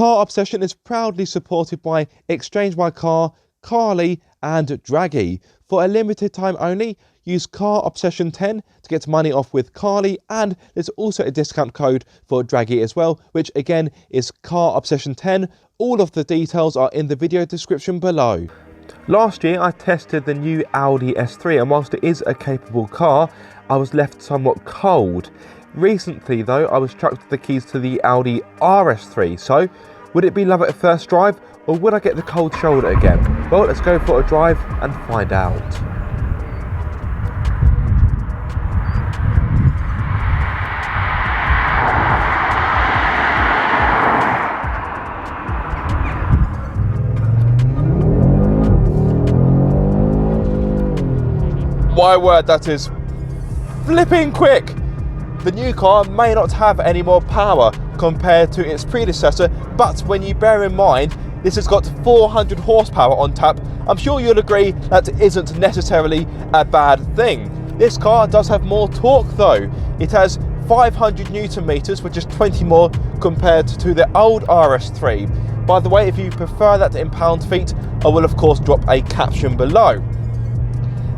Car Obsession is proudly supported by Exchange My Car, Carly and Draggy. For a limited time only, use Car Obsession 10 to get money off with Carly, and there's also a discount code for Draggy as well, which again is Car Obsession 10. All of the details are in the video description below. Last year I tested the new Audi S3, and whilst it is a capable car, I was left somewhat cold. Recently though, I was chucked the keys to the Audi RS3, so would it be love at first drive, or would I get the cold shoulder again? Well, let's go for a drive and find out. My word, that is flipping quick! The new car may not have any more power compared to its predecessor, but when you bear in mind this has got 400 horsepower on tap, I'm sure you'll agree that isn't necessarily a bad thing. This car does have more torque though. It has 500 Newton meters, which is 20 more compared to the old RS3. By the way, if you prefer that in pound-feet, I will of course drop a caption below.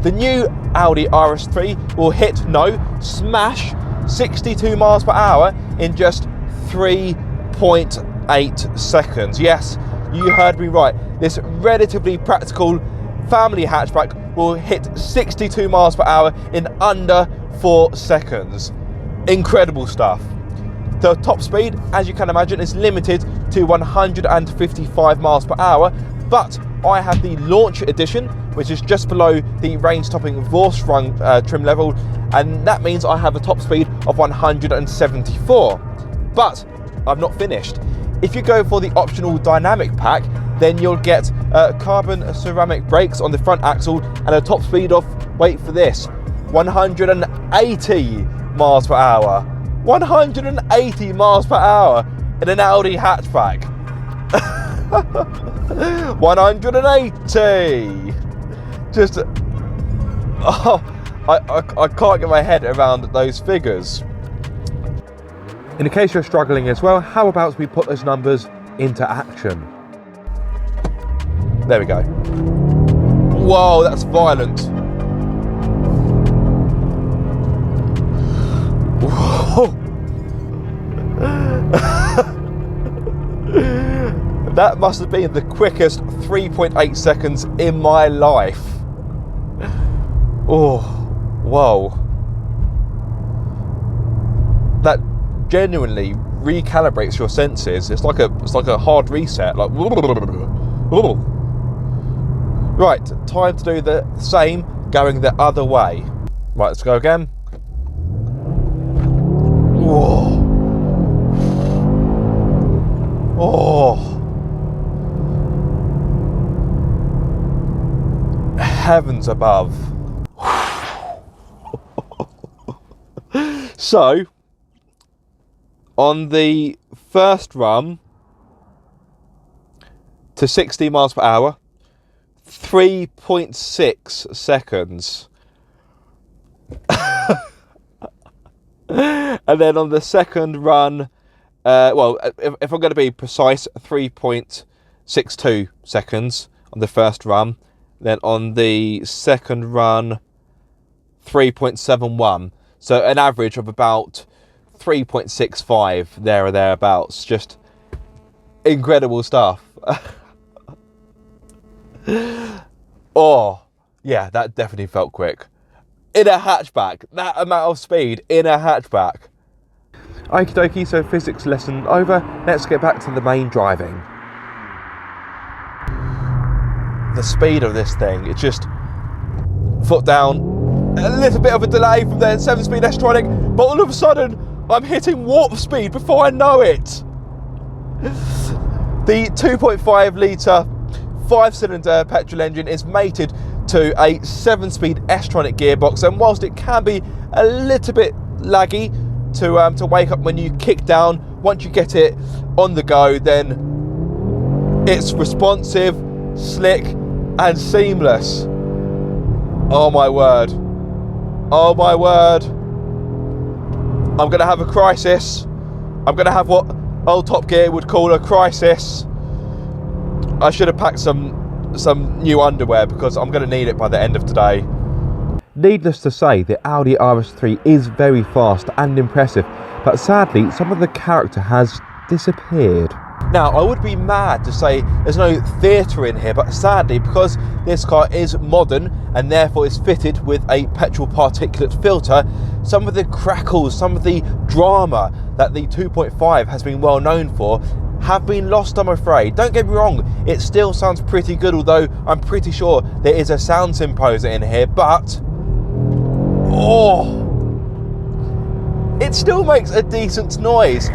The new Audi RS3 will smash 62 miles per hour in just 3.8 seconds. Yes, you heard me right. This relatively practical family hatchback will hit 62 miles per hour in under 4 seconds. Incredible stuff. The top speed, as you can imagine, is limited to 155 miles per hour, but I have the Launch Edition, which is just below the range-topping Vorsprung trim level, and that means I have a top speed of 174. But I've not finished. If you go for the optional dynamic pack, then you'll get carbon ceramic brakes on the front axle and a top speed of, wait for this, 180 miles per hour. 180 miles per hour in an Audi hatchback. 180. Just, I can't get my head around those figures. In case you're struggling as well, how about we put those numbers into action? There we go. Whoa, that's violent. Whoa. That must have been the quickest 3.8 seconds in my life. Oh, whoa. That genuinely recalibrates your senses. It's like a hard reset. Like, right, time to do the same going the other way. Right, let's go again. Whoa. Oh. Heavens above. So, on the first run to 60 miles per hour, 3.6 seconds. And then on the second run, well, if I'm going to be precise, 3.62 seconds on the first run. Then on the second run, 3.71. So an average of about 3.65 there or thereabouts. Just incredible stuff. Oh, yeah, that definitely felt quick. In a hatchback, that amount of speed in a hatchback. Okie dokie, so physics lesson over. Let's get back to the main driving. The speed of this thing, it's just foot down, a little bit of a delay from the 7-speed S-Tronic, but all of a sudden I'm hitting warp speed before I know it. The 2.5 litre 5-cylinder petrol engine is mated to a 7-speed S-Tronic gearbox, and whilst it can be a little bit laggy to wake up when you kick down, once you get it on the go, then it's responsive, slick and seamless. Oh my word. Oh my word. I'm going to have a crisis. I'm going to have what old Top Gear would call a crisis. I should have packed some new underwear because I'm going to need it by the end of today. Needless to say, the Audi RS3 is very fast and impressive, but sadly some of the character has disappeared. Now, I would be mad to say there's no theatre in here, but sadly, because this car is modern and therefore is fitted with a petrol particulate filter, some of the crackles, some of the drama that the 2.5 has been well known for have been lost, I'm afraid. Don't get me wrong, it still sounds pretty good, although I'm pretty sure there is a sound symposer in here, but oh, it still makes a decent noise.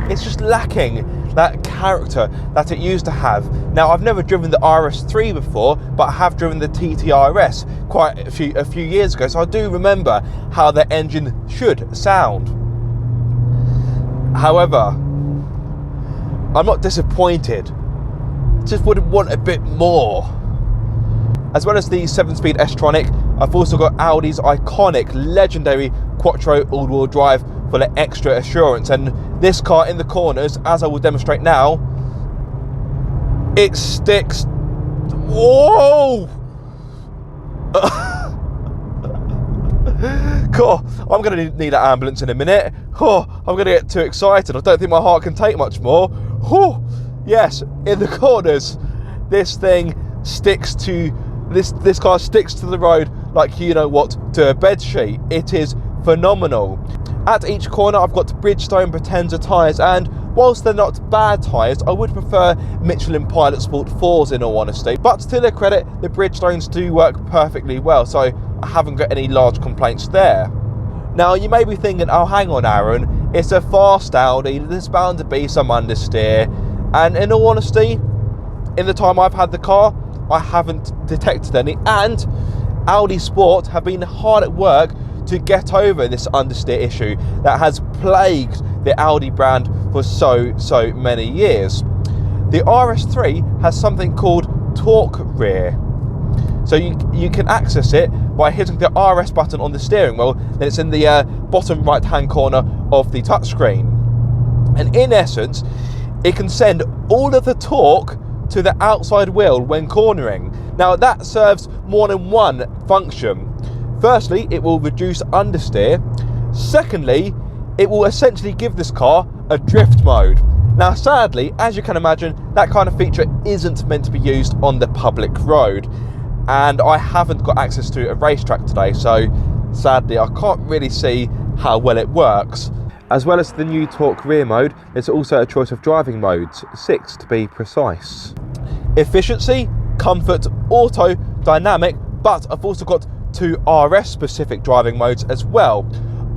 It's just lacking that character that it used to have. Now, I've never driven the RS3 before, but I have driven the TTRS quite a few years ago, so I do remember how the engine should sound. However, I'm not disappointed. Just would want a bit more. As well as the 7-speed S-Tronic, I've also got Audi's iconic, legendary Quattro all-wheel drive for the extra assurance, and this car in the corners, as I will demonstrate now, it sticks. Whoa! God, I'm going to need an ambulance in a minute. Oh, I'm going to get too excited. I don't think my heart can take much more. Oh, yes, in the corners, this thing sticks to this car sticks to the road like you know what, to a bed sheet. It is phenomenal. At each corner I've got Bridgestone Potenza tyres, and whilst they're not bad tyres, I would prefer Michelin Pilot Sport 4s in all honesty. But to their credit, the Bridgestones do work perfectly well, so I haven't got any large complaints there. Now you may be thinking, oh hang on Aaron, it's a fast Audi, there's bound to be some understeer, and in all honesty, in the time I've had the car, I haven't detected any, and Audi Sport have been hard at work to get over this understeer issue that has plagued the Audi brand for so many years. The RS3 has something called torque rear, so you can access it by hitting the RS button on the steering wheel, then it's in the bottom right hand corner of the touchscreen, and in essence it can send all of the torque to the outside wheel when cornering. Now that serves more than one function. Firstly, it will reduce understeer. Secondly, it will essentially give this car a drift mode. Now sadly, as you can imagine, that kind of feature isn't meant to be used on the public road, and I haven't got access to a racetrack today, so sadly I can't really see how well it works. As well as the new torque rear mode, there's also a choice of driving modes, 6 to be precise. Efficiency, comfort, auto, dynamic, but I've also got 2 RS specific driving modes as well,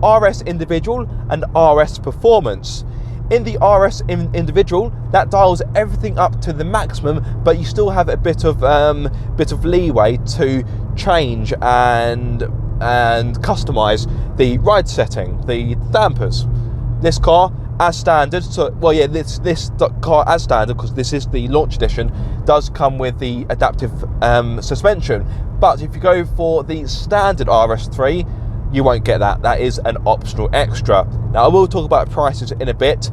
RS Individual and RS Performance. In the RS Individual, that dials everything up to the maximum, but you still have a bit of leeway to change and customize the ride setting, the dampers. This car as standard, this car as standard, because this is the launch edition, does come with the adaptive suspension. But if you go for the standard RS3, you won't get that. That is an optional extra. Now I will talk about prices in a bit.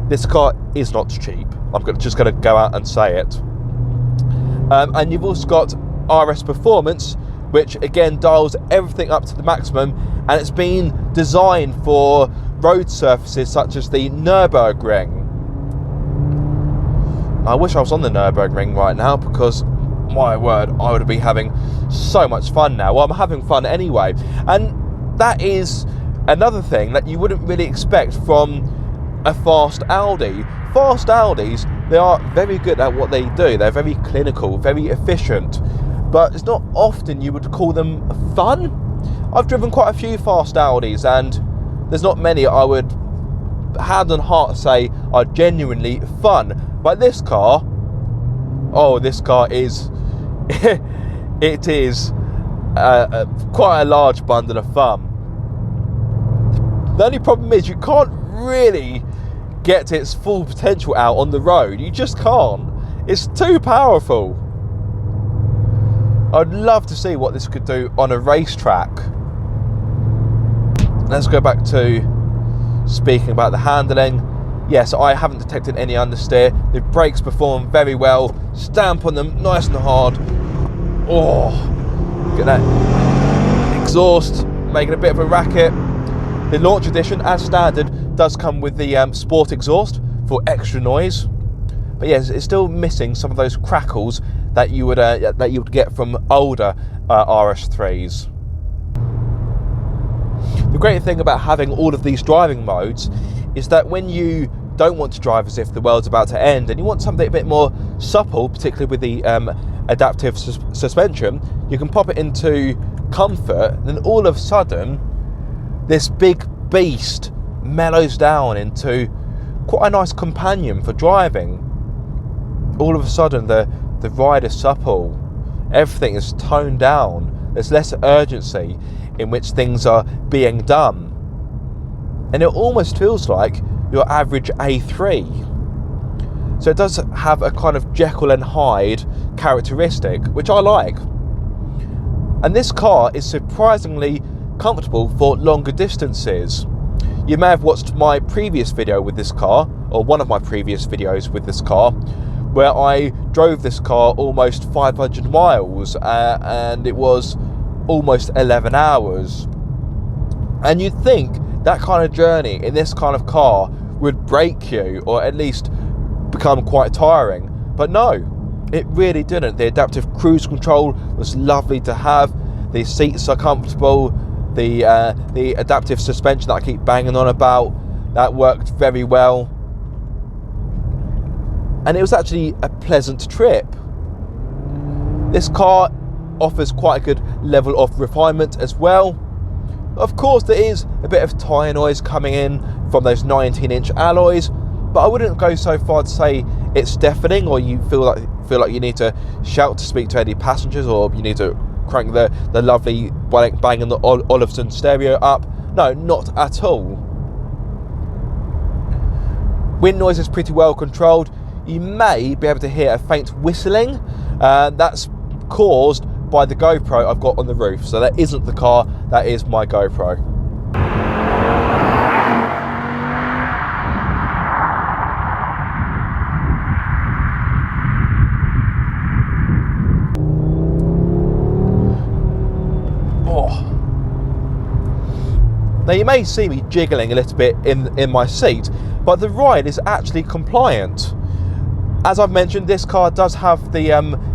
This car is not cheap. I'm just going to go out and say it. And you've also got RS Performance, which again dials everything up to the maximum, and it's been designed for road surfaces such as the Nürburgring. I wish I was on the Nürburgring right now, because my word, I would be having so much fun now. Well, I'm having fun anyway, and that is another thing that you wouldn't really expect from a fast Audi. Fast Audis, they are very good at what they do. They're very clinical, very efficient, but it's not often you would call them fun. I've driven quite a few fast Audis, and there's not many I would hand on heart say are genuinely fun. But this car, oh, this car is it is quite a large bundle of fun. The only problem is you can't really get its full potential out on the road. You just can't. It's too powerful. I'd love to see what this could do on a racetrack. Let's go back to speaking about the handling. Yes, I haven't detected any understeer. The brakes perform very well. Stamp on them nice and hard. Oh, get that exhaust making a bit of a racket. The launch edition, as standard, does come with the sport exhaust for extra noise. But yes, it's still missing some of those crackles that you would get from older RS3s. The great thing about having all of these driving modes is that when you don't want to drive as if the world's about to end and you want something a bit more supple, particularly with the adaptive suspension, you can pop it into comfort, and then all of a sudden this big beast mellows down into quite a nice companion for driving. All of a sudden the ride is supple, everything is toned down, there's less urgency in which things are being done, and it almost feels like your average A3. So it does have a kind of Jekyll and Hyde characteristic, which I like. And this car is surprisingly comfortable for longer distances. You may have watched my previous video with this car, or one of my previous videos with this car, where I drove this car almost 500 miles and it was almost 11 hours. And you'd think that kind of journey in this kind of car would break you, or at least become quite tiring. But no, it really didn't. The adaptive cruise control was lovely to have. The seats are comfortable. The adaptive suspension that I keep banging on about, that worked very well. And it was actually a pleasant trip. This car offers quite a good level of refinement as well. Of course, there is a bit of tyre noise coming in from those 19-inch alloys, but I wouldn't go so far to say it's deafening, or you feel like you need to shout to speak to any passengers, or you need to crank the lovely Bang & Olufsen stereo up. No, not at all. Wind noise is pretty well controlled. You may be able to hear a faint whistling. That's caused by the GoPro I've got on the roof. So that isn't the car, that is my GoPro. Now you may see me jiggling a little bit in my seat, but the ride is actually compliant. As I've mentioned, this car does have the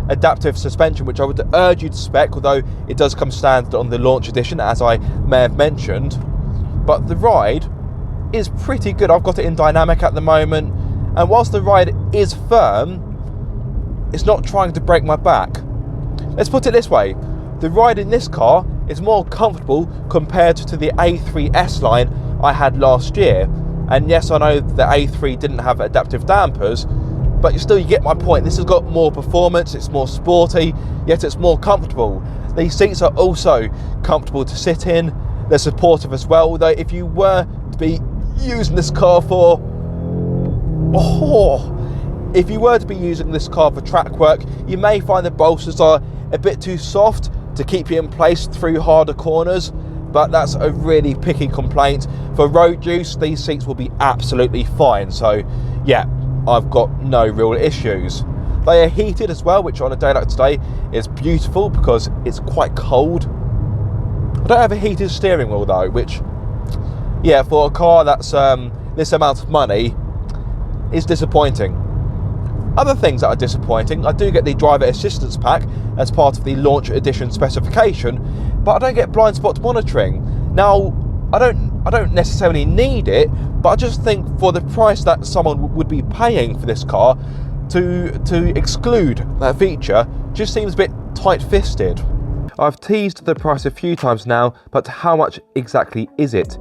adaptive suspension, which I would urge you to spec, although it does come standard on the launch edition, as I may have mentioned. But the ride is pretty good. I've got it in dynamic at the moment, and whilst the ride is firm, it's not trying to break my back. Let's put it this way, the ride in this car is more comfortable compared to the A3 S-Line I had last year. And yes, I know the A3 didn't have adaptive dampers, but still you get my point. This has got more performance, it's more sporty, yet it's more comfortable. These seats are also comfortable to sit in, they're supportive as well, although if you were to be using this car for track work, you may find the bolsters are a bit too soft to keep you in place through harder corners, but that's a really picky complaint. For road use, these seats will be absolutely fine, so yeah, I've got no real issues. They are heated as well, which on a day like today is beautiful because it's quite cold. I don't have a heated steering wheel though, which, yeah, for a car that's this amount of money is disappointing. Other things that are disappointing, I do get the driver assistance pack as part of the launch edition specification, but I don't get blind spot monitoring. Now, I don't necessarily need it, but I just think for the price that someone would be paying for this car, to exclude that feature just seems a bit tight-fisted. I've teased the price a few times now, but how much exactly is it?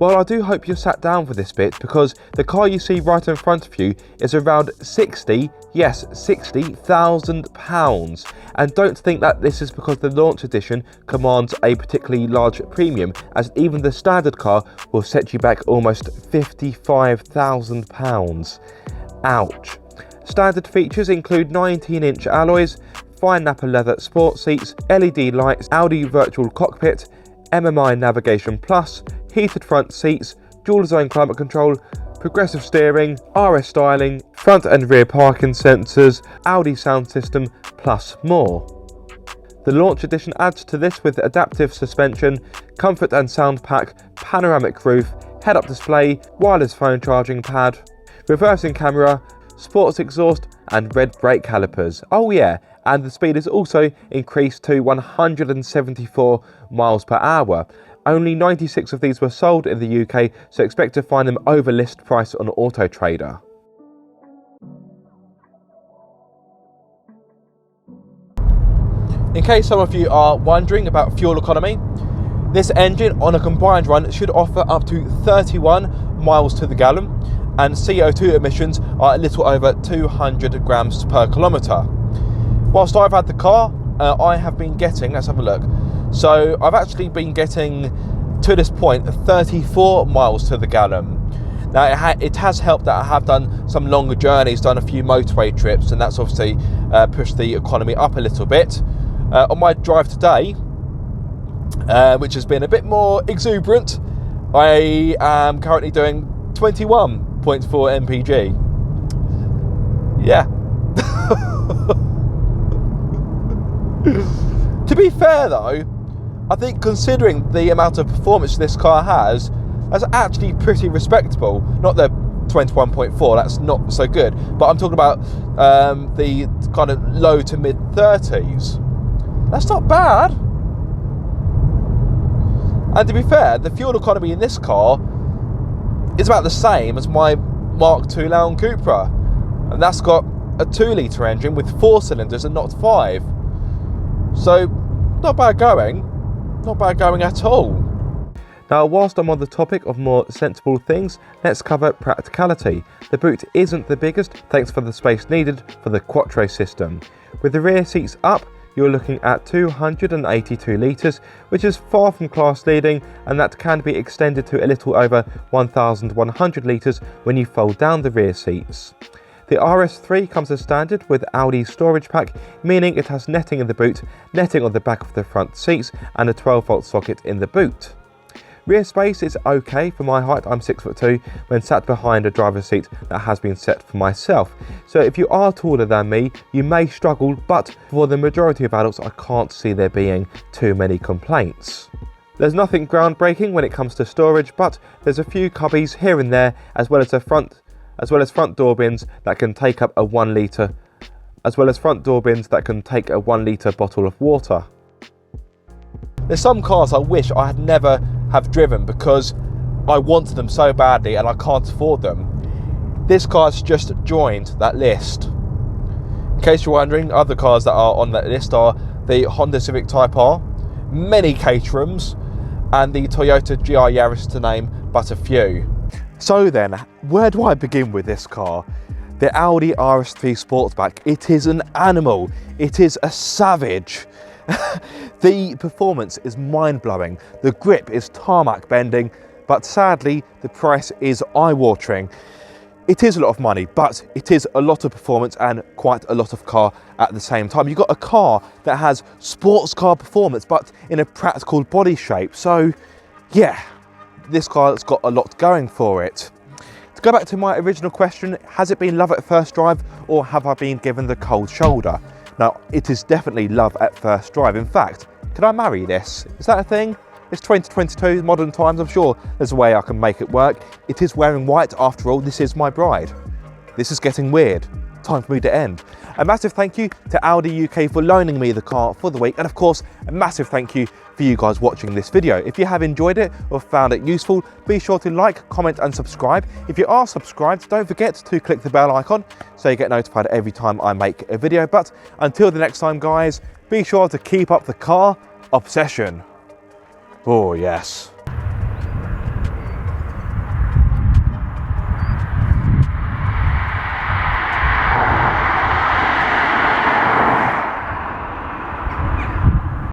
Well, I do hope you're sat down for this bit, because the car you see right in front of you is around £60,000. And don't think that this is because the launch edition commands a particularly large premium, as even the standard car will set you back almost £55,000. Ouch. Standard features include 19-inch alloys, fine nappa leather sport seats, LED lights, Audi Virtual cockpit, MMI Navigation Plus, heated front seats, dual zone climate control, progressive steering, RS styling, front and rear parking sensors, Audi sound system, plus more. The launch edition adds to this with adaptive suspension, comfort and sound pack, panoramic roof, head-up display, wireless phone charging pad, reversing camera, sports exhaust and red brake calipers. Oh yeah, and the speed is also increased to 174 miles per hour. Only 96 of these were sold in the UK, so expect to find them over list price on Auto Trader. In case some of you are wondering about fuel economy, this engine on a combined run should offer up to 31 miles to the gallon, and CO2 emissions are a little over 200 grams per kilometre. Whilst I've had the car, I have been getting, let's have a look, so I've actually been getting, to this point, 34 miles to the gallon. Now it has helped that I have done some longer journeys, done a few motorway trips, and that's obviously pushed the economy up a little bit. On my drive today, which has been a bit more exuberant, I am currently doing 21.4 mpg. Yeah. To be fair though, I think considering the amount of performance this car has, that's actually pretty respectable. Not the 21.4, that's not so good, but I'm talking about the kind of low to mid 30s. That's not bad. And to be fair, the fuel economy in this car is about the same as my Mark II Land Cupra, and that's got a 2 litre engine with 4 cylinders and not 5. So not bad going at all. Now, whilst I'm on the topic of more sensible things, let's cover practicality. The boot isn't the biggest, thanks for the space needed for the Quattro system. With the rear seats up, you're looking at 282 litres, which is far from class leading, and that can be extended to a little over 1,100 litres when you fold down the rear seats. The RS3 comes as standard with Audi storage pack, meaning it has netting in the boot, netting on the back of the front seats, and a 12-volt socket in the boot. Rear space is okay for my height, I'm 6'2", when sat behind a driver's seat that has been set for myself. So if you are taller than me, you may struggle, but for the majority of adults, I can't see there being too many complaints. There's nothing groundbreaking when it comes to storage, but there's a few cubbies here and there, as well as front door bins that can take up a 1 litre, bottle of water. There's some cars I wish I had never have driven because I wanted them so badly and I can't afford them. This car's just joined that list. In case you're wondering, other cars that are on that list are the Honda Civic Type R, many Caterhams, and the Toyota GR Yaris, to name but a few. So then, where do I begin with this car? The Audi RS3 Sportback. It is an animal. It is a savage. The performance is mind-blowing. The grip is tarmac bending, but sadly, the price is eye-watering. It is a lot of money, but it is a lot of performance and quite a lot of car at the same time. You've got a car that has sports car performance, but in a practical body shape. So, yeah, this car's got a lot going for it. To go back to my original question, has it been love at first drive, or have I been given the cold shoulder? Now, it is definitely love at first drive. In fact, could I marry this? Is that a thing? It's 2022, modern times, I'm sure there's a way I can make it work. It is wearing white, after all, this is my bride. This is getting weird. Time for me to end. A massive thank you to Audi UK for loaning me the car for the week, and of course, a massive thank you for you guys watching this video. If you have enjoyed it or found it useful, be sure to like, comment and subscribe. If you are subscribed, don't forget to click the bell icon so you get notified every time I make a video. But until the next time, guys, be sure to keep up the car obsession. Oh yes.